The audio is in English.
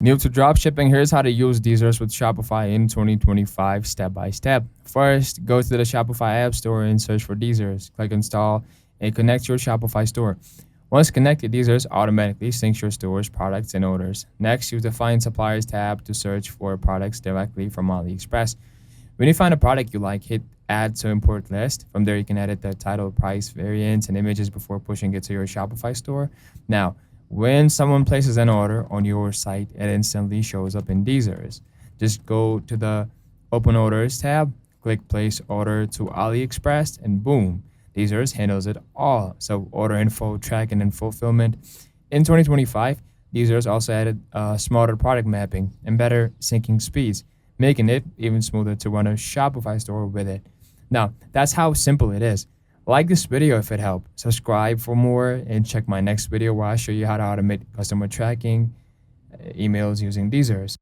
New to dropshipping, here's how to use DSers with Shopify in 2025 step by step. First, go to the Shopify App Store and search for DSers. Click install and connect your Shopify store. Once connected, DSers automatically syncs your store's products and orders. Next, use the Find Suppliers tab to search for products directly from AliExpress. When you find a product you like, hit Add to Import List. From there, you can edit the title, price, variants, and images before pushing it to your Shopify store. Now, when someone places an order on your site, it instantly shows up in DSers. Just go to the Open Orders tab, click Place Order to AliExpress, and boom, DSers handles it all. So order info, tracking, and fulfillment. In 2025, DSers also added smarter product mapping and better syncing speeds, making it even smoother to run a Shopify store with it. Now, that's how simple it is. Like this video if it helped. Subscribe for more and check my next video where I show you how to automate customer tracking emails using DSers.